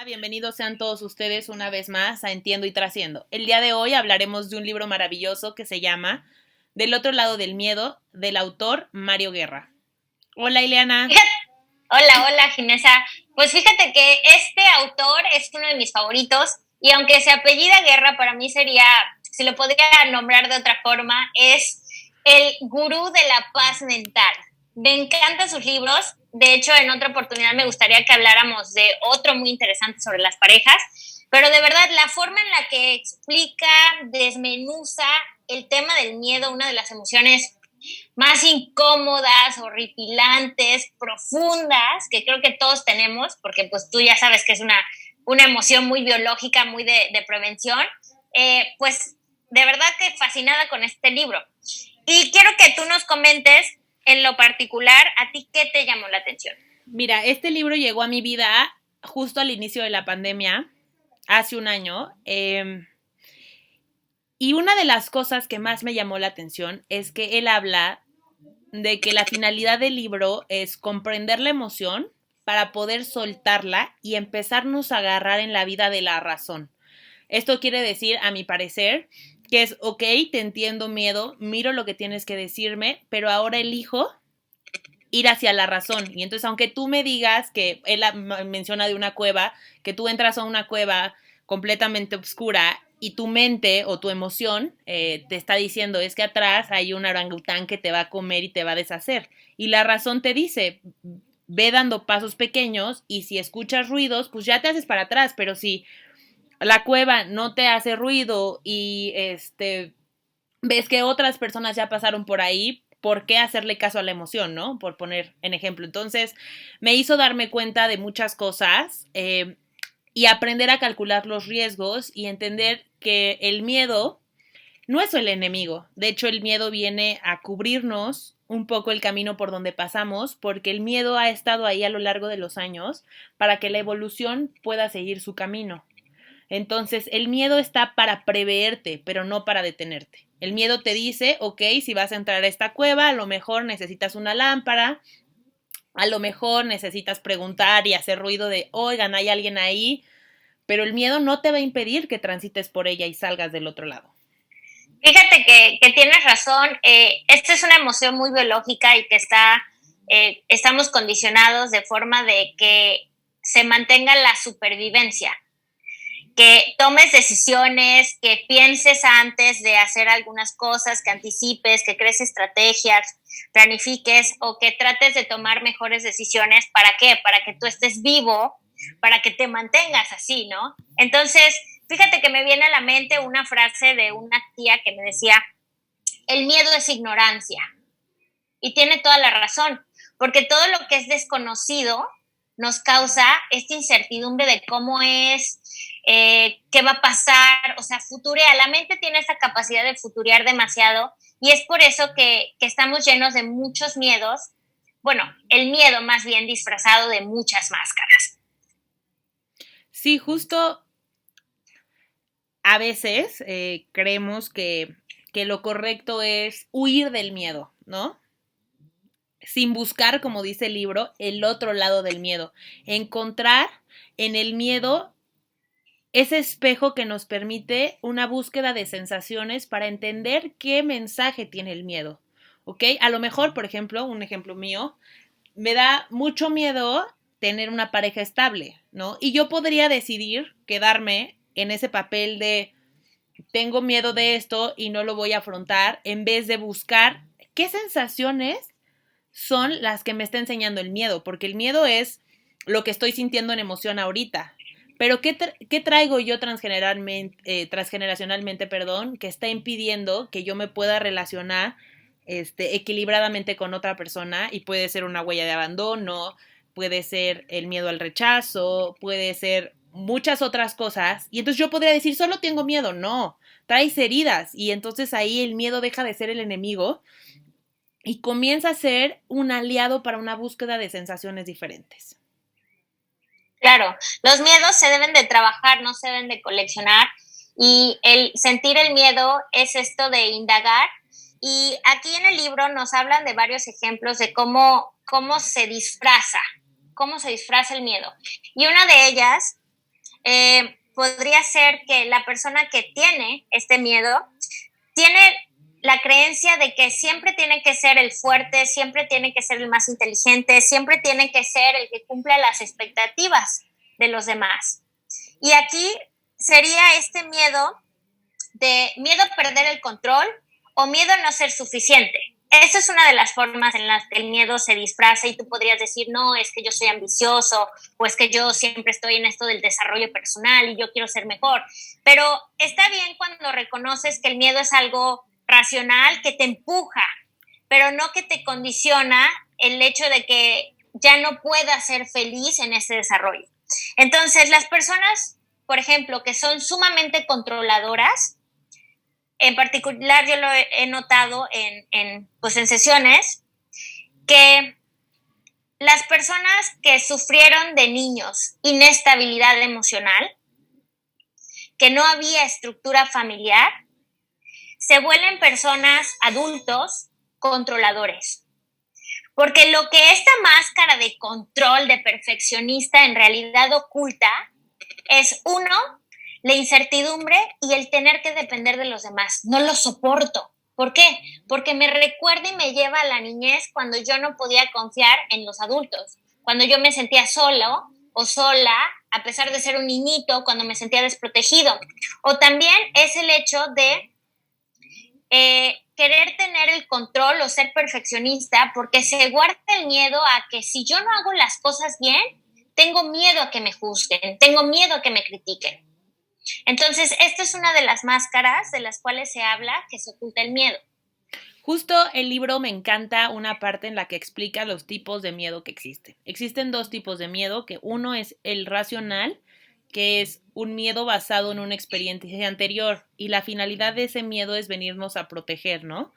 Bienvenidos sean todos ustedes una vez más a Entiendo y Trasciendo. El día de hoy hablaremos de un libro maravilloso que se llama Del otro lado del miedo, del autor Mario Guerra. Hola, Ileana. Fíjate, hola, Ginesa. Pues fíjate que este autor es uno de mis favoritos y aunque se apellida Guerra, para mí sería, si lo podría nombrar de otra forma, es el gurú de la paz mental. Me encantan sus libros. De hecho, en otra oportunidad me gustaría que habláramos de otro muy interesante sobre las parejas, pero de verdad la forma en la que explica, desmenuza el tema del miedo, una de las emociones más incómodas, horripilantes, profundas, que creo que todos tenemos, porque pues tú ya sabes que es una emoción muy biológica, muy de prevención, pues de verdad que fascinada con este libro. Y quiero que tú nos comentes en lo particular, ¿a ti qué te llamó la atención? Mira, este libro llegó a mi vida justo al inicio de la pandemia, hace un año. Y una de las cosas que más me llamó la atención es que él habla de que la finalidad del libro es comprender la emoción para poder soltarla y empezarnos a agarrar en la vida de la razón. Esto quiere decir, a mi parecer, que es, ok, te entiendo miedo, miro lo que tienes que decirme, pero ahora elijo ir hacia la razón. Y entonces, aunque tú me digas que él menciona de una cueva, que tú entras a una cueva completamente oscura y tu mente o tu emoción te está diciendo es que atrás hay un orangután que te va a comer y te va a deshacer. Y la razón te dice, ve dando pasos pequeños y si escuchas ruidos, pues ya te haces para atrás, pero si la cueva no te hace ruido y ves que otras personas ya pasaron por ahí, ¿por qué hacerle caso a la emoción, no? Por poner en ejemplo. Entonces, me hizo darme cuenta de muchas cosas y aprender a calcular los riesgos y entender que el miedo no es el enemigo. De hecho, el miedo viene a cubrirnos un poco el camino por donde pasamos, porque el miedo ha estado ahí a lo largo de los años para que la evolución pueda seguir su camino. Entonces, el miedo está para preveerte, pero no para detenerte. El miedo te dice, ok, si vas a entrar a esta cueva, a lo mejor necesitas una lámpara, a lo mejor necesitas preguntar y hacer ruido de, oigan, hay alguien ahí, pero el miedo no te va a impedir que transites por ella y salgas del otro lado. Fíjate que tienes razón, esta es una emoción muy biológica y que estamos condicionados de forma de que se mantenga la supervivencia, que tomes decisiones, que pienses antes de hacer algunas cosas, que anticipes, que crees estrategias, planifiques o que trates de tomar mejores decisiones. ¿Para qué? Para que tú estés vivo, para que te mantengas así, ¿no? Entonces, fíjate que me viene a la mente una frase de una tía que me decía, el miedo es ignorancia. Y tiene toda la razón, porque todo lo que es desconocido nos causa esta incertidumbre de cómo es, qué va a pasar, o sea, futurea. La mente tiene esa capacidad de futurear demasiado y es por eso que estamos llenos de muchos miedos. Bueno, el miedo más bien disfrazado de muchas máscaras. Sí, justo a veces creemos que lo correcto es huir del miedo, ¿no? Sin buscar, como dice el libro, el otro lado del miedo. Encontrar en el miedo ese espejo que nos permite una búsqueda de sensaciones para entender qué mensaje tiene el miedo. ¿Ok? A lo mejor, por ejemplo, un ejemplo mío, me da mucho miedo tener una pareja estable, ¿no? Y yo podría decidir quedarme en ese papel de tengo miedo de esto y no lo voy a afrontar, en vez de buscar qué sensaciones son las que me está enseñando el miedo, porque el miedo es lo que estoy sintiendo en emoción ahorita. Pero ¿qué traigo yo transgeneracionalmente, perdón, que está impidiendo que yo me pueda relacionar equilibradamente con otra persona? Y puede ser una huella de abandono, puede ser el miedo al rechazo, puede ser muchas otras cosas. Y entonces yo podría decir, solo tengo miedo. No, traes heridas. Y entonces ahí el miedo deja de ser el enemigo y comienza a ser un aliado para una búsqueda de sensaciones diferentes. Claro, los miedos se deben de trabajar, no se deben de coleccionar y el sentir el miedo es esto de indagar y aquí en el libro nos hablan de varios ejemplos de cómo se disfraza el miedo. Y una de ellas podría ser que la persona que tiene este miedo tiene la creencia de que siempre tiene que ser el fuerte, siempre tiene que ser el más inteligente, siempre tiene que ser el que cumpla las expectativas de los demás. Y aquí sería este miedo a perder el control o miedo a no ser suficiente. Esa es una de las formas en las que el miedo se disfraza y tú podrías decir, no, es que yo soy ambicioso o es que yo siempre estoy en esto del desarrollo personal y yo quiero ser mejor. Pero está bien cuando reconoces que el miedo es algo racional que te empuja, pero no que te condiciona el hecho de que ya no puedas ser feliz en ese desarrollo. Entonces, las personas, por ejemplo, que son sumamente controladoras, en particular yo lo he notado en sesiones, que las personas que sufrieron de niños inestabilidad emocional, que no había estructura familiar, se vuelven personas adultos controladores. Porque lo que esta máscara de control, de perfeccionista en realidad oculta es, uno, la incertidumbre y el tener que depender de los demás. No lo soporto. ¿Por qué? Porque me recuerda y me lleva a la niñez cuando yo no podía confiar en los adultos, cuando yo me sentía solo o sola, a pesar de ser un niñito, cuando me sentía desprotegido. O también es el hecho de querer tener el control o ser perfeccionista, porque se guarda el miedo a que si yo no hago las cosas bien, tengo miedo a que me juzguen, tengo miedo a que me critiquen. Entonces, esto es una de las máscaras de las cuales se habla, que se oculta el miedo. Justo el libro me encanta una parte en la que explica los tipos de miedo que existen. Existen dos tipos de miedo, que uno es el racional, que es un miedo basado en una experiencia anterior y la finalidad de ese miedo es venirnos a proteger, ¿no?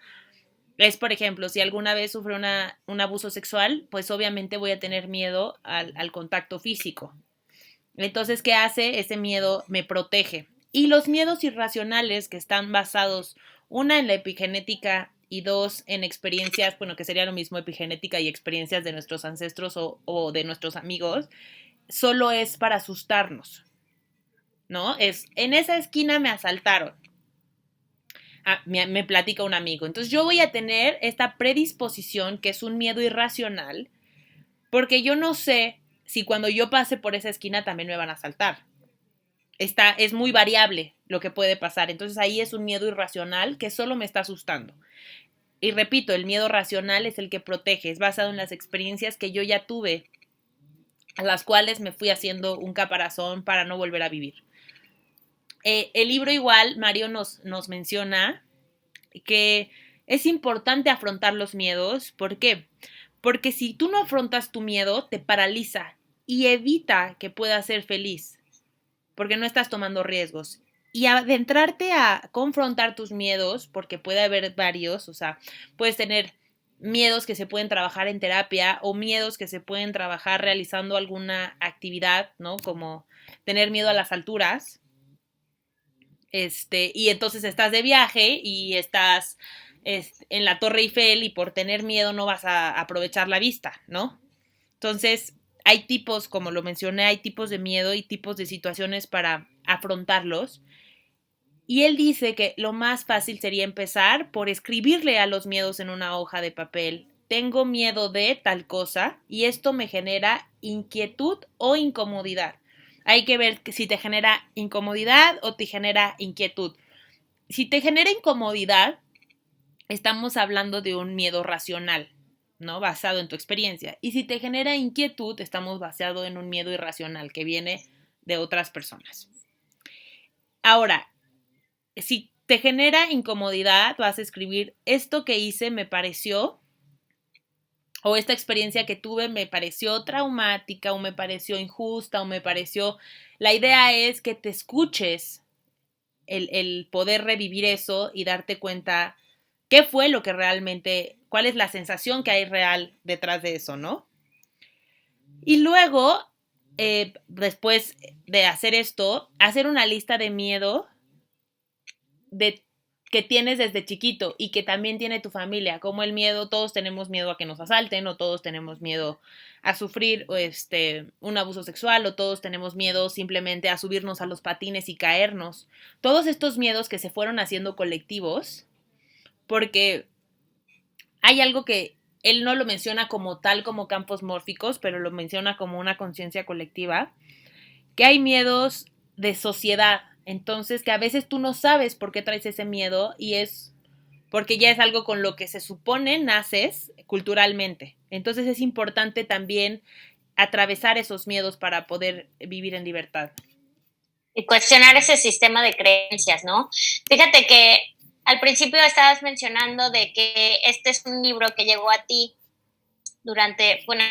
Es, por ejemplo, si alguna vez sufre un abuso sexual, pues obviamente voy a tener miedo al contacto físico. Entonces, ¿qué hace? Ese miedo me protege. Y los miedos irracionales que están basados, una en la epigenética y dos en experiencias, bueno, que sería lo mismo epigenética y experiencias de nuestros ancestros o de nuestros amigos, solo es para asustarnos, ¿no? Es, en esa esquina me asaltaron. Me platica un amigo. Entonces yo voy a tener esta predisposición, que es un miedo irracional, porque yo no sé si cuando yo pase por esa esquina también me van a asaltar. Es muy variable lo que puede pasar. Entonces ahí es un miedo irracional que solo me está asustando. Y repito, el miedo racional es el que protege, es basado en las experiencias que yo ya tuve, a las cuales me fui haciendo un caparazón para no volver a vivir. El libro igual, Mario nos menciona que es importante afrontar los miedos. ¿Por qué? Porque si tú no afrontas tu miedo, te paraliza y evita que puedas ser feliz, porque no estás tomando riesgos. Y adentrarte a confrontar tus miedos, porque puede haber varios, o sea, puedes tener miedos que se pueden trabajar en terapia o miedos que se pueden trabajar realizando alguna actividad, ¿no? Como tener miedo a las alturas. Y entonces estás de viaje y estás en la Torre Eiffel y por tener miedo no vas a aprovechar la vista, ¿no? Entonces, hay tipos, como lo mencioné, hay tipos de miedo y tipos de situaciones para afrontarlos. Y él dice que lo más fácil sería empezar por escribirle a los miedos en una hoja de papel. Tengo miedo de tal cosa y esto me genera inquietud o incomodidad. Hay que ver si te genera incomodidad o te genera inquietud. Si te genera incomodidad, estamos hablando de un miedo racional, ¿no? Basado en tu experiencia. Y si te genera inquietud, estamos basado en un miedo irracional que viene de otras personas. Ahora, si te genera incomodidad, vas a escribir: esto que hice me pareció, o esta experiencia que tuve me pareció traumática, o me pareció injusta, o me pareció... La idea es que te escuches el poder revivir eso y darte cuenta qué fue lo que realmente, cuál es la sensación que hay real detrás de eso, ¿no? Y luego, después de hacer esto, hacer una lista de miedo de que tienes desde chiquito y que también tiene tu familia, como el miedo, todos tenemos miedo a que nos asalten, o todos tenemos miedo a sufrir un abuso sexual, o todos tenemos miedo simplemente a subirnos a los patines y caernos. Todos estos miedos que se fueron haciendo colectivos, porque hay algo que él no lo menciona como tal, como campos mórficos, pero lo menciona como una conciencia colectiva, que hay miedos de sociedad. Entonces, que a veces tú no sabes por qué traes ese miedo y es porque ya es algo con lo que se supone naces culturalmente. Entonces es importante también atravesar esos miedos para poder vivir en libertad. Y cuestionar ese sistema de creencias, ¿no? Fíjate que al principio estabas mencionando de que este es un libro que llegó a ti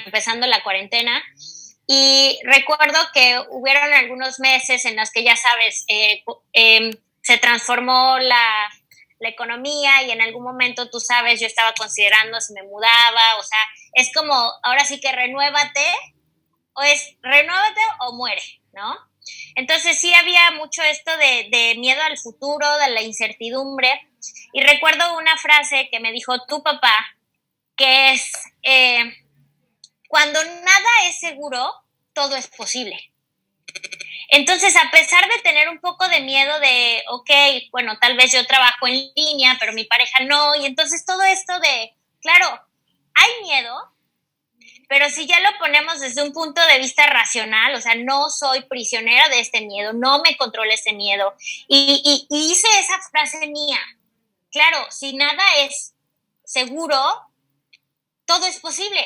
empezando la cuarentena, y recuerdo que hubieron algunos meses en los que, ya sabes, se transformó la economía, y en algún momento, tú sabes, yo estaba considerando si me mudaba, o sea, es como, ahora sí que renuévate o muere, ¿no? Entonces sí había mucho esto de miedo al futuro, de la incertidumbre, y recuerdo una frase que me dijo tu papá, que es, cuando nada es seguro, todo es posible. Entonces, a pesar de tener un poco de miedo de, ok, bueno, tal vez yo trabajo en línea, pero mi pareja no, y entonces todo esto de, claro, hay miedo, pero si ya lo ponemos desde un punto de vista racional, o sea, no soy prisionera de este miedo, no me controla este miedo, y hice esa frase mía, claro, si nada es seguro, todo es posible,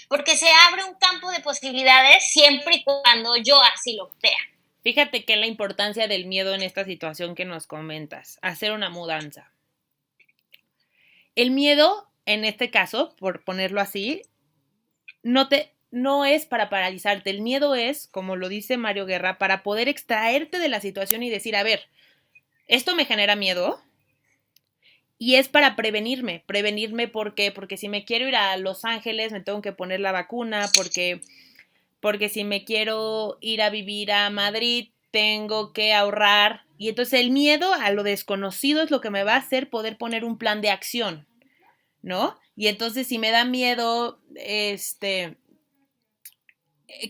porque se abre un campo de posibilidades siempre y cuando yo así lo vea. Fíjate que la importancia del miedo en esta situación que nos comentas, hacer una mudanza. El miedo, en este caso, por ponerlo así, no es para paralizarte. El miedo es, como lo dice Mario Guerra, para poder extraerte de la situación y decir, a ver, esto me genera miedo, y es para prevenirme. Prevenirme porque si me quiero ir a Los Ángeles me tengo que poner la vacuna, porque si me quiero ir a vivir a Madrid tengo que ahorrar. Y entonces el miedo a lo desconocido es lo que me va a hacer poder poner un plan de acción, ¿no? Y entonces si me da miedo, que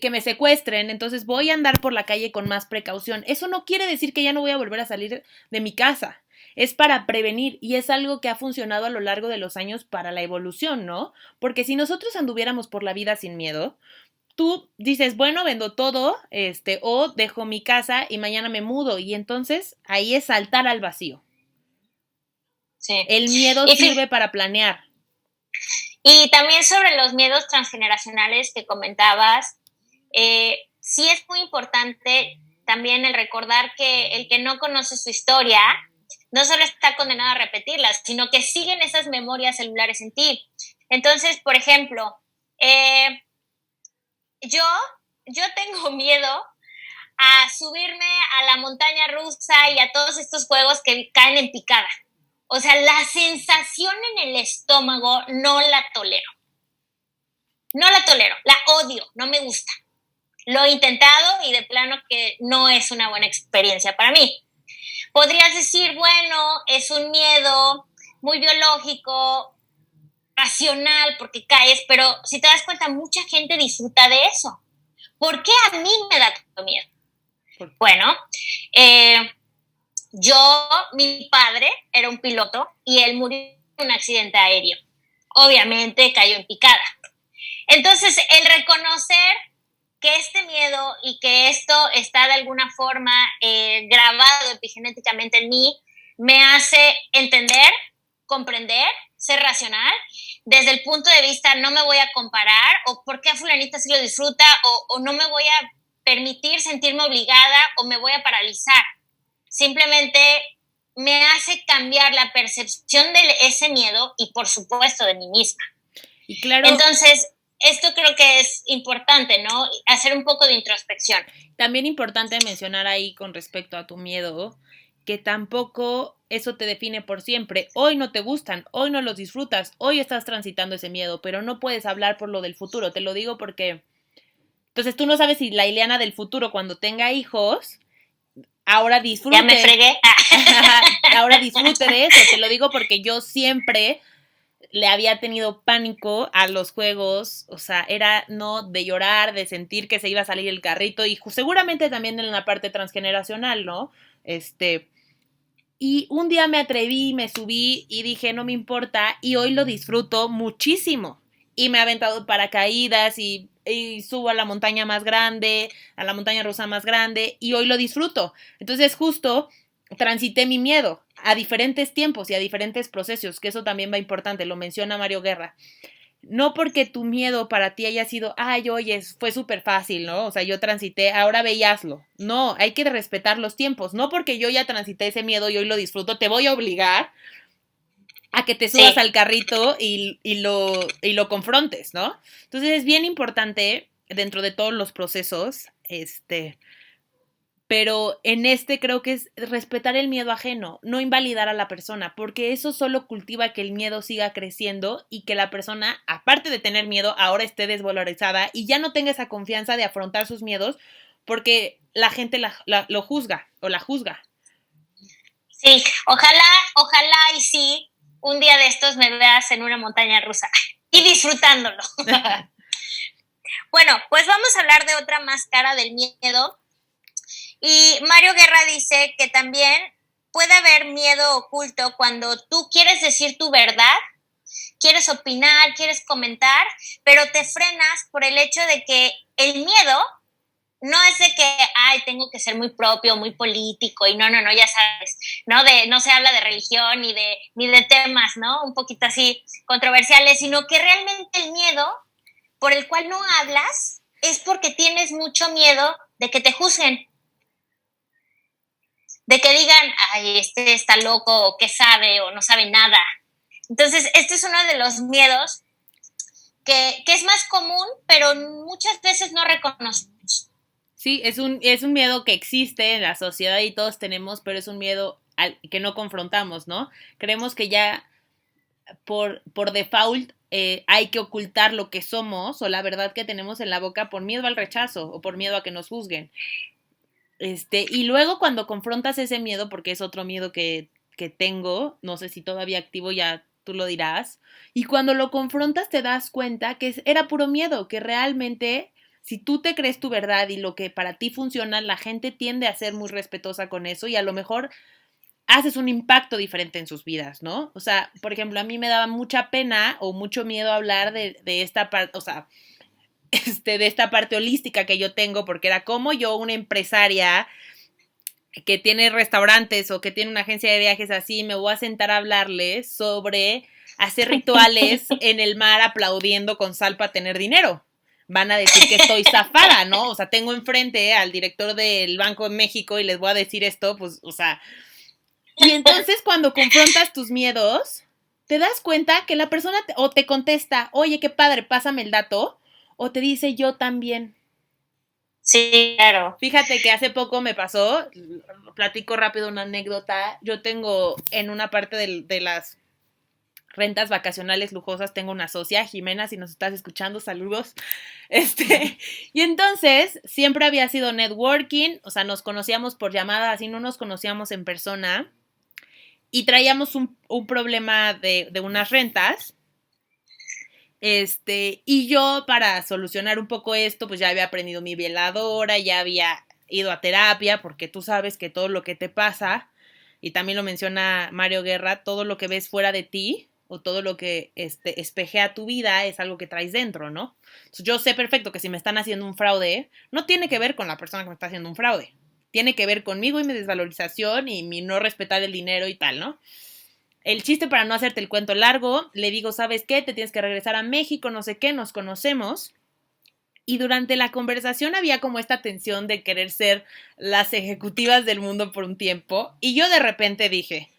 me secuestren, entonces voy a andar por la calle con más precaución. Eso no quiere decir que ya no voy a volver a salir de mi casa. Es para prevenir, y es algo que ha funcionado a lo largo de los años para la evolución, ¿no? Porque si nosotros anduviéramos por la vida sin miedo, tú dices, bueno, vendo todo, o dejo mi casa y mañana me mudo, y entonces ahí es saltar al vacío. Sí. El miedo sirve para planear. Y también sobre los miedos transgeneracionales que comentabas, sí es muy importante también el recordar que el que no conoce su historia no solo está condenado a repetirlas, sino que siguen esas memorias celulares en ti. Entonces, por ejemplo, yo tengo miedo a subirme a la montaña rusa y a todos estos juegos que caen en picada. O sea, la sensación en el estómago no la tolero. No la tolero, la odio, no me gusta. Lo he intentado y de plano que no es una buena experiencia para mí. Podrías decir, bueno, es un miedo muy biológico, racional, porque caes, pero si te das cuenta, mucha gente disfruta de eso. ¿Por qué a mí me da tanto miedo? Bueno, mi padre era un piloto y él murió en un accidente aéreo. Obviamente cayó en picada. Entonces, el reconocer que este miedo y que esto está de alguna forma grabado epigenéticamente en mí, me hace entender, comprender, ser racional. Desde el punto de vista, no me voy a comparar, o por qué a fulanita sí lo disfruta, o no me voy a permitir sentirme obligada, o me voy a paralizar. Simplemente me hace cambiar la percepción de ese miedo y, por supuesto, de mí misma. Y claro, entonces, esto creo que es importante, ¿no? Hacer un poco de introspección. También importante mencionar ahí con respecto a tu miedo, que tampoco eso te define por siempre. Hoy no te gustan, hoy no los disfrutas, hoy estás transitando ese miedo, pero no puedes hablar por lo del futuro. Te lo digo porque entonces tú no sabes si la Ileana del futuro, cuando tenga hijos, ahora disfrute. Ya me fregué. Ahora disfrute de eso, te lo digo porque yo siempre le había tenido pánico a los juegos, o sea, era no de llorar, de sentir que se iba a salir el carrito y seguramente también en la parte transgeneracional, ¿no? Y un día me atreví, me subí y dije, no me importa, y hoy lo disfruto muchísimo. Y me he aventado paracaídas y subo a la montaña más grande, a la montaña rusa más grande, y hoy lo disfruto. Entonces justo transité mi miedo a diferentes tiempos y a diferentes procesos, que eso también va importante, lo menciona Mario Guerra. No porque tu miedo para ti haya sido, ay, oye, fue súper fácil, ¿no? O sea, yo transité, ahora veíaslo. No, hay que respetar los tiempos. No porque yo ya transité ese miedo y hoy lo disfruto, te voy a obligar a que te subas al carrito y lo confrontes, ¿no? Entonces es bien importante dentro de todos los procesos, pero en creo que es respetar el miedo ajeno, no invalidar a la persona, porque eso solo cultiva que el miedo siga creciendo y que la persona, aparte de tener miedo, ahora esté desvalorizada y ya no tenga esa confianza de afrontar sus miedos porque la gente lo juzga o la juzga. Sí, ojalá y sí, un día de estos me veas en una montaña rusa y disfrutándolo. Bueno, pues vamos a hablar de otra máscara del miedo. Y Mario Guerra dice que también puede haber miedo oculto cuando tú quieres decir tu verdad, quieres opinar, quieres comentar, pero te frenas por el hecho de que el miedo no es de que, ay, tengo que ser muy propio, muy político, y no, ya sabes, no se habla de religión ni de temas, ¿no? Un poquito así controversiales, sino que realmente el miedo por el cual no hablas es porque tienes mucho miedo de que te juzguen, de que digan, ay, este está loco, o que sabe, o no sabe nada. Entonces, este es uno de los miedos que es más común, pero muchas veces no reconocemos. Sí, es un miedo que existe en la sociedad y todos tenemos, pero es un miedo que no confrontamos, ¿no? Creemos que ya por default hay que ocultar lo que somos o la verdad que tenemos en la boca por miedo al rechazo o por miedo a que nos juzguen. Y luego cuando confrontas ese miedo, porque es otro miedo que tengo, no sé si todavía activo, ya tú lo dirás, y cuando lo confrontas te das cuenta que era puro miedo, que realmente si tú te crees tu verdad y lo que para ti funciona, la gente tiende a ser muy respetuosa con eso y a lo mejor haces un impacto diferente en sus vidas, ¿no? O sea, por ejemplo, a mí me daba mucha pena o mucho miedo hablar de esta parte, o sea, de esta parte holística que yo tengo, porque era como yo, una empresaria que tiene restaurantes o que tiene una agencia de viajes así, me voy a sentar a hablarles sobre hacer rituales en el mar aplaudiendo con sal para tener dinero. Van a decir que estoy zafada, ¿no? O sea, tengo enfrente al director del Banco de México y les voy a decir esto, pues, o sea. Y entonces cuando confrontas tus miedos, te das cuenta que la persona o te contesta, oye, qué padre, pásame el dato, o te dice yo también. Sí, claro. Fíjate que hace poco me pasó, platico rápido una anécdota, yo tengo en una parte de las rentas vacacionales lujosas, tengo una socia, Jimena, si nos estás escuchando, saludos. Y entonces siempre había sido networking, o sea, nos conocíamos por llamada, así no nos conocíamos en persona, y traíamos un problema de unas rentas. Y yo para solucionar un poco esto, pues ya había aprendido mi veladora, ya había ido a terapia, porque tú sabes que todo lo que te pasa, y también lo menciona Mario Guerra, todo lo que ves fuera de ti, o todo lo que espejea tu vida, es algo que traes dentro, ¿no? Entonces, yo sé perfecto que si me están haciendo un fraude, no tiene que ver con la persona que me está haciendo un fraude, tiene que ver conmigo y mi desvalorización y mi no respetar el dinero y tal, ¿no? El chiste, para no hacerte el cuento largo, le digo, ¿sabes qué? Te tienes que regresar a México, no sé qué, nos conocemos. Y durante la conversación había como esta tensión de querer ser las ejecutivas del mundo por un tiempo. Y yo de repente dije,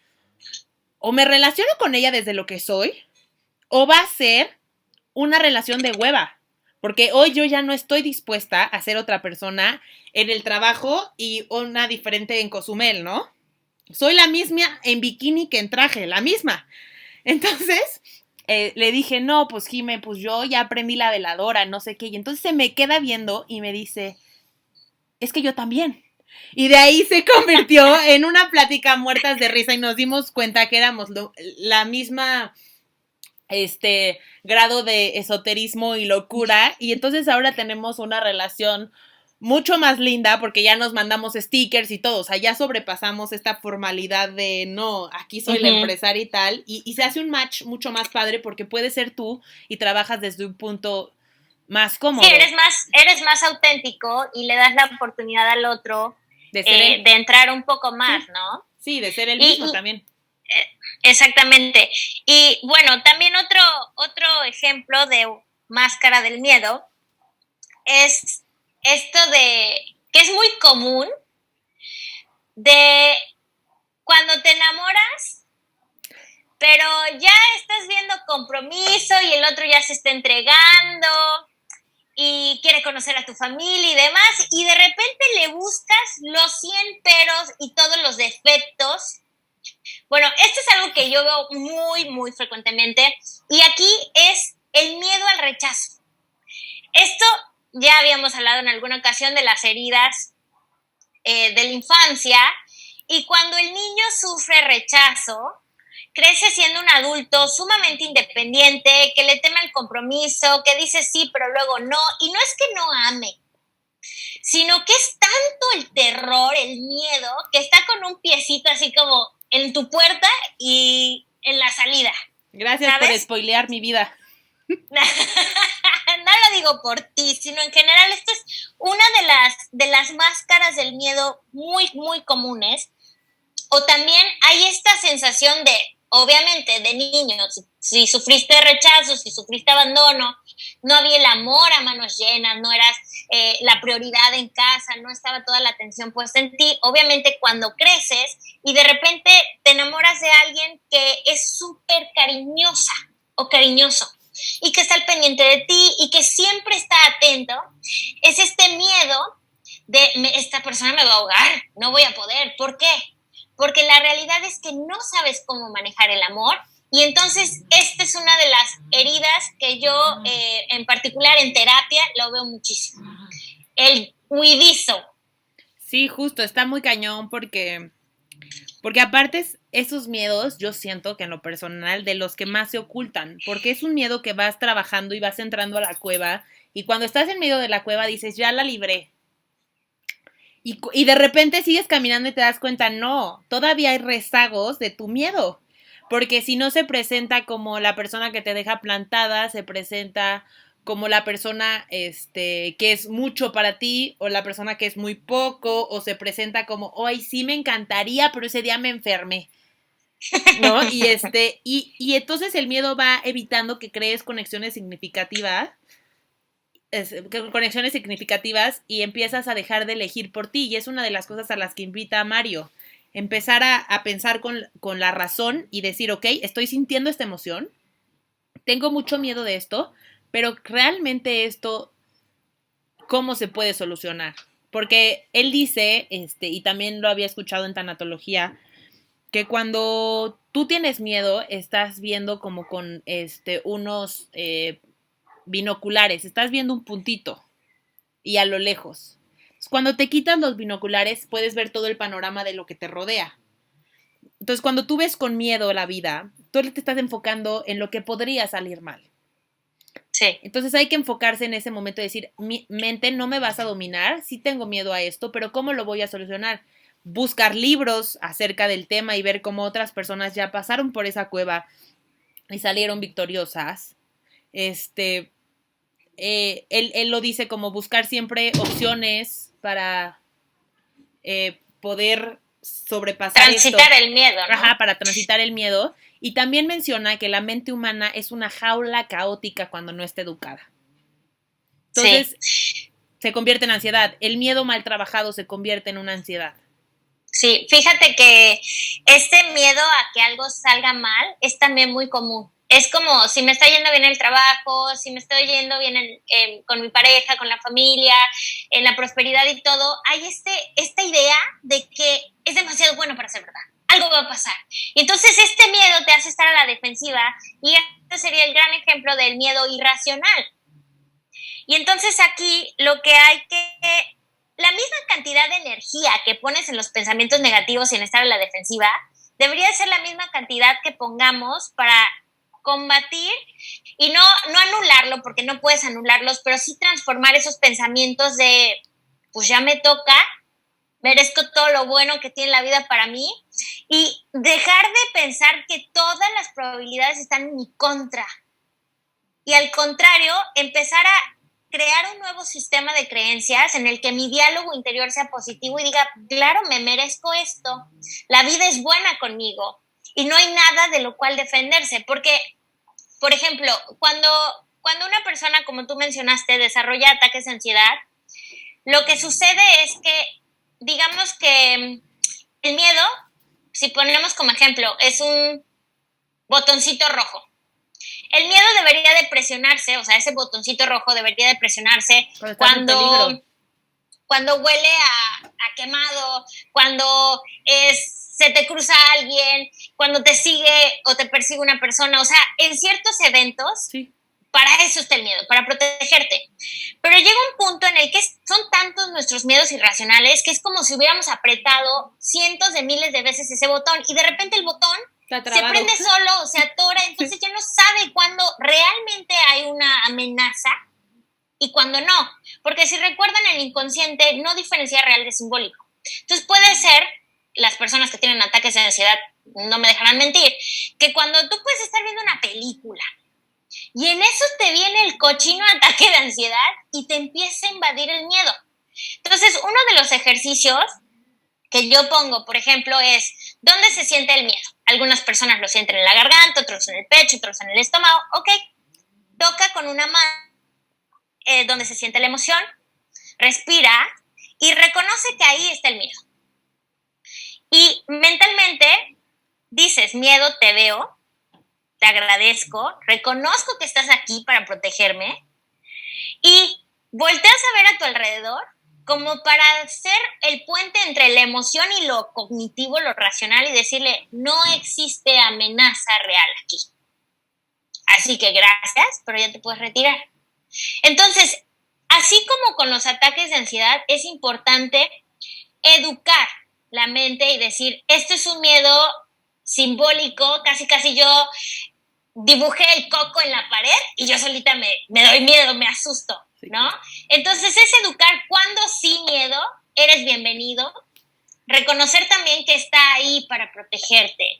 o me relaciono con ella desde lo que soy, o va a ser una relación de hueva. Porque hoy yo ya no estoy dispuesta a ser otra persona en el trabajo y una diferente en Cozumel, ¿no? Soy la misma en bikini que en traje, la misma. Entonces, le dije, no, pues Jime, pues yo ya aprendí la veladora, no sé qué. Y entonces se me queda viendo y me dice, es que yo también. Y de ahí se convirtió en una plática muertas de risa y nos dimos cuenta que éramos la misma grado de esoterismo y locura. Y entonces ahora tenemos una relación mucho más linda porque ya nos mandamos stickers y todo. O sea, ya sobrepasamos esta formalidad de no, aquí soy la empresaria y tal. Y se hace un match mucho más padre porque puedes ser tú y trabajas desde un punto más cómodo. Sí, eres más auténtico y le das la oportunidad al otro de entrar un poco más, sí, ¿no? Sí, de ser el mismo también. Exactamente. Y bueno, también otro ejemplo de máscara del miedo es esto de, que es muy común, de cuando te enamoras, pero ya estás viendo compromiso y el otro ya se está entregando y quiere conocer a tu familia y demás, y de repente le buscas los 100 peros y todos los defectos. Bueno, esto es algo que yo veo muy, muy frecuentemente, y aquí es el miedo al rechazo. Esto ya habíamos hablado en alguna ocasión de las heridas de la infancia, y cuando el niño sufre rechazo, crece siendo un adulto sumamente independiente, que le teme al compromiso, que dice sí, pero luego no, y no es que no ame, sino que es tanto el terror, el miedo, que está con un piecito así como en tu puerta y en la salida. Gracias, ¿sabes?, por spoilear mi vida. No lo digo por ti, sino en general esto es una de las máscaras del miedo muy, muy comunes. O también hay esta sensación de, obviamente, de niño, si sufriste rechazo, si sufriste abandono, no había el amor a manos llenas, no eras la prioridad en casa, no estaba toda la atención puesta en ti. Obviamente, cuando creces y de repente te enamoras de alguien que es súper cariñosa o cariñoso y que está al pendiente de ti y que siempre está atento, es este miedo de esta persona me va a ahogar, no voy a poder. ¿Por qué? Porque la realidad es que no sabes cómo manejar el amor, y entonces esta es una de las heridas que yo en particular en terapia lo veo muchísimo. El huidizo. Sí, justo, está muy cañón porque aparte esos miedos yo siento que en lo personal de los que más se ocultan, porque es un miedo que vas trabajando y vas entrando a la cueva, y cuando estás en medio de la cueva dices ya la libré. Y de repente sigues caminando y te das cuenta, no, todavía hay rezagos de tu miedo. Porque si no se presenta como la persona que te deja plantada, se presenta como la persona que es mucho para ti, o la persona que es muy poco, o se presenta como, ay, sí me encantaría, pero ese día me enfermé. ¿No? Y entonces el miedo va evitando que crees conexiones significativas y empiezas a dejar de elegir por ti, y es una de las cosas a las que invita a Mario, empezar a pensar con la razón y decir, ok, estoy sintiendo esta emoción, tengo mucho miedo de esto, pero realmente esto, ¿cómo se puede solucionar? Porque él dice, y también lo había escuchado en tanatología, que cuando tú tienes miedo, estás viendo como con unos binoculares, estás viendo un puntito y a lo lejos. Cuando te quitas los binoculares puedes ver todo el panorama de lo que te rodea. Entonces, cuando tú ves con miedo la vida, tú te estás enfocando en lo que podría salir mal. Sí. Entonces hay que enfocarse en ese momento y decir, mi mente, no me vas a dominar, sí tengo miedo a esto, pero ¿cómo lo voy a solucionar? Buscar libros acerca del tema y ver cómo otras personas ya pasaron por esa cueva y salieron victoriosas. Él lo dice como buscar siempre opciones para poder sobrepasar transitar el miedo, ¿no? Ajá, para transitar el miedo. Y también menciona que la mente humana es una jaula caótica cuando no está educada. Entonces, se convierte en ansiedad. El miedo mal trabajado se convierte en una ansiedad. Sí, fíjate que este miedo a que algo salga mal es también muy común. Es como si me está yendo bien el trabajo, si me estoy yendo bien con mi pareja, con la familia, en la prosperidad y todo, hay esta idea de que es demasiado bueno para ser verdad. Algo va a pasar. Y entonces este miedo te hace estar a la defensiva, y este sería el gran ejemplo del miedo irracional. Y entonces aquí lo que hay que la misma cantidad de energía que pones en los pensamientos negativos y en estar en la defensiva, debería ser la misma cantidad que pongamos para combatir y no anularlo, porque no puedes anularlos, pero sí transformar esos pensamientos de, pues ya me toca, merezco todo lo bueno que tiene la vida para mí, y dejar de pensar que todas las probabilidades están en mi contra. Y al contrario, empezar a crear un nuevo sistema de creencias en el que mi diálogo interior sea positivo y diga, claro, me merezco esto, la vida es buena conmigo y no hay nada de lo cual defenderse. Porque, por ejemplo, cuando una persona, como tú mencionaste, desarrolla ataques de ansiedad, lo que sucede es que, digamos que el miedo, si ponemos como ejemplo, es un botoncito rojo. El miedo debería de presionarse, o sea, ese botoncito rojo debería de presionarse cuando huele a quemado, cuando se te cruza alguien, cuando te sigue o te persigue una persona. O sea, en ciertos eventos, sí, para eso está el miedo, para protegerte. Pero llega un punto en el que son tantos nuestros miedos irracionales que es como si hubiéramos apretado cientos de miles de veces ese botón y de repente el botón se prende solo, se atora, entonces ya no sabe cuándo realmente hay una amenaza y cuándo no. Porque si recuerdan, el inconsciente no diferencia real de simbólico. Entonces puede ser, las personas que tienen ataques de ansiedad no me dejarán mentir, que cuando tú puedes estar viendo una película y en eso te viene el cochino ataque de ansiedad y te empieza a invadir el miedo. Entonces, uno de los ejercicios que yo pongo, por ejemplo, es ¿dónde se siente el miedo? Algunas personas lo sienten en la garganta, otros en el pecho, otros en el estómago. Ok, toca con una mano donde se siente la emoción, respira y reconoce que ahí está el miedo. Y mentalmente dices, miedo, te veo, te agradezco, reconozco que estás aquí para protegerme y volteas a ver a tu alrededor como para hacer el puente entre la emoción y lo cognitivo, lo racional, y decirle, no existe amenaza real aquí. Así que gracias, pero ya te puedes retirar. Entonces, así como con los ataques de ansiedad, es importante educar la mente y decir, esto es un miedo simbólico, casi yo dibujé el coco en la pared y yo solita me doy miedo, me asusto, ¿no? Entonces es educar cuando sí miedo, eres bienvenido, reconocer también que está ahí para protegerte,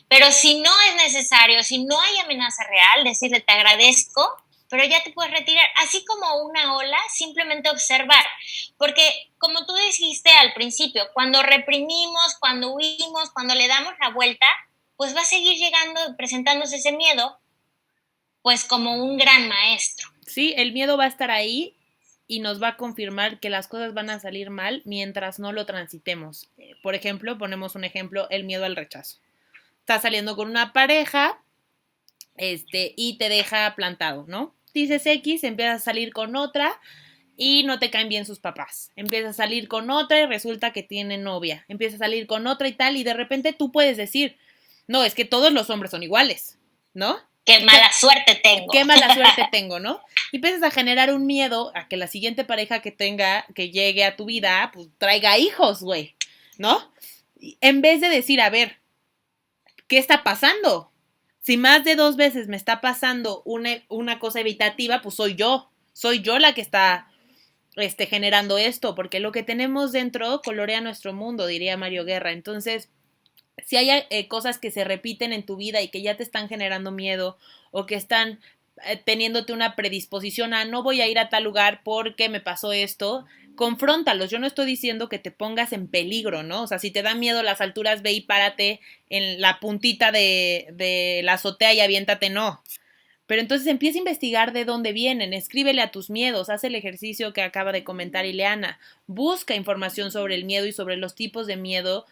pero si no es necesario, si no hay amenaza real, decirle te agradezco, pero ya te puedes retirar, así como una ola, simplemente observar, porque como tú dijiste al principio, cuando reprimimos, cuando huimos, cuando le damos la vuelta, pues va a seguir llegando, presentándose ese miedo, pues como un gran maestro. Sí, el miedo va a estar ahí y nos va a confirmar que las cosas van a salir mal mientras no lo transitemos. Por ejemplo, ponemos un ejemplo, el miedo al rechazo. Estás saliendo con una pareja, y te deja plantado, ¿no? Dices X, empiezas a salir con otra y no te caen bien sus papás. Empiezas a salir con otra y resulta que tiene novia. Empiezas a salir con otra y tal, y de repente tú puedes decir, no, es que todos los hombres son iguales, ¿no? Qué mala suerte tengo. Qué mala suerte tengo, ¿no? Y empiezas a generar un miedo a que la siguiente pareja que llegue a tu vida, pues traiga hijos, güey, ¿no? En vez de decir, a ver, ¿qué está pasando? Si más de 2 veces me está pasando una cosa evitativa, pues soy yo la que está generando esto, porque lo que tenemos dentro colorea nuestro mundo, diría Mario Guerra. Entonces, si hay cosas que se repiten en tu vida y que ya te están generando miedo o que están teniéndote una predisposición a no voy a ir a tal lugar porque me pasó esto, confróntalos. Yo no estoy diciendo que te pongas en peligro, ¿no? O sea, si te da miedo las alturas, ve y párate en la puntita de la azotea y aviéntate, no. Pero entonces empieza a investigar de dónde vienen, escríbele a tus miedos, haz el ejercicio que acaba de comentar Ileana, busca información sobre el miedo y sobre los tipos de miedo,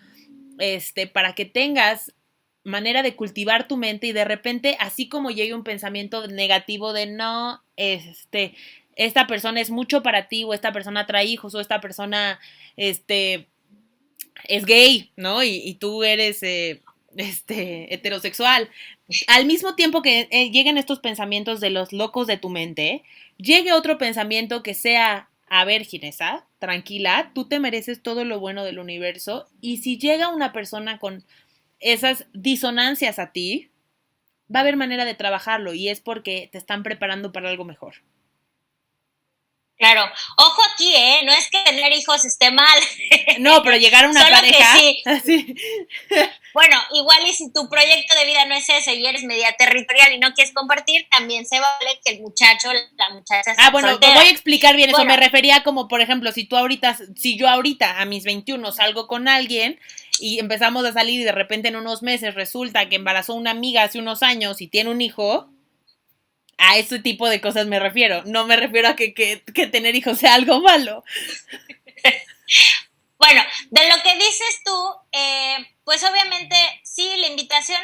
para que tengas manera de cultivar tu mente y de repente, así como llegue un pensamiento negativo de no, esta persona es mucho para ti, o esta persona trae hijos, o esta persona, es gay, ¿no? Y tú eres, heterosexual. Al mismo tiempo que lleguen estos pensamientos de los locos de tu mente, llegue otro pensamiento que sea a ver, Ginesa, tranquila, tú te mereces todo lo bueno del universo y si llega una persona con esas disonancias a ti, va a haber manera de trabajarlo y es porque te están preparando para algo mejor. Claro, ojo aquí, no es que tener hijos esté mal. No, pero llegar a una Solo pareja, que sí. así. Bueno, igual y si tu proyecto de vida no es ese y eres media territorial y no quieres compartir, también se vale que el muchacho, la muchacha sea Bueno, soltera. voy a explicar bien eso. Bueno, Me refería como, por ejemplo, si yo ahorita a mis 21 salgo con alguien y empezamos a salir y de repente en unos meses resulta que embarazó una amiga hace unos años y tiene un hijo, a ese tipo de cosas me refiero. No me refiero a que tener hijos sea algo malo. bueno, de lo que dices tú, pues obviamente sí, la invitación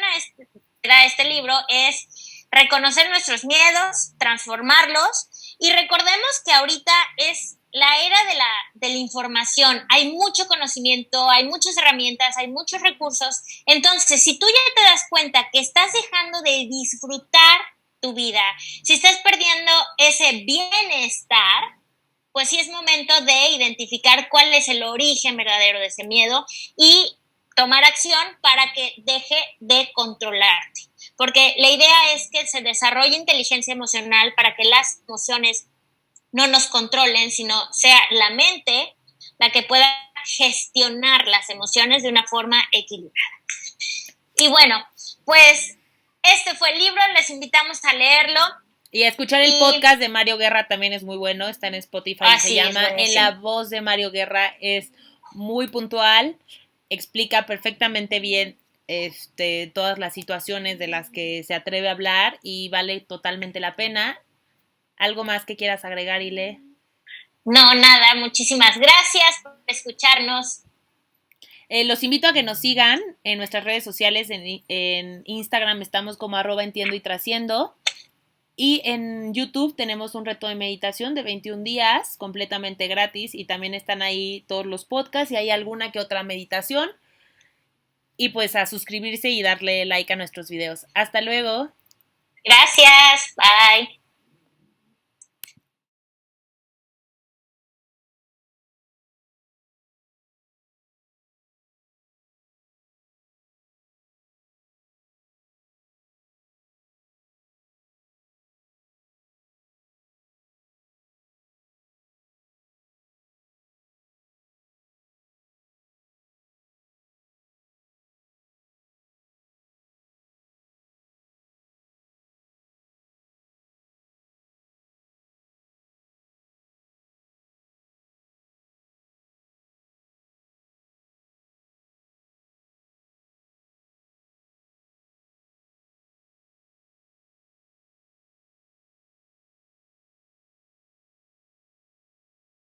a este libro es reconocer nuestros miedos, transformarlos y recordemos que ahorita es la era de la información, hay mucho conocimiento, hay muchas herramientas, hay muchos recursos, entonces si tú ya te das cuenta que estás dejando de disfrutar tu vida, si estás perdiendo ese bienestar, pues sí es momento de identificar cuál es el origen verdadero de ese miedo y tomar acción para que deje de controlarte. Porque la idea es que se desarrolle inteligencia emocional para que las emociones no nos controlen, sino sea la mente la que pueda gestionar las emociones de una forma equilibrada. Y bueno, pues este fue el libro, les invitamos a leerlo. Y a escuchar el podcast de Mario Guerra también es muy bueno, está en Spotify, se llama En la voz de Mario Guerra, es muy puntual, explica perfectamente bien todas las situaciones de las que se atreve a hablar y vale totalmente la pena. ¿Algo más que quieras agregar, Ile? No, nada, muchísimas gracias por escucharnos. Los invito a que nos sigan en nuestras redes sociales, en Instagram estamos como @entiendo y trasciendo. Y en YouTube tenemos un reto de meditación de 21 días, completamente gratis, y también están ahí todos los podcasts y hay alguna que otra meditación. Y pues a suscribirse y darle like a nuestros videos. Hasta luego. Gracias, bye.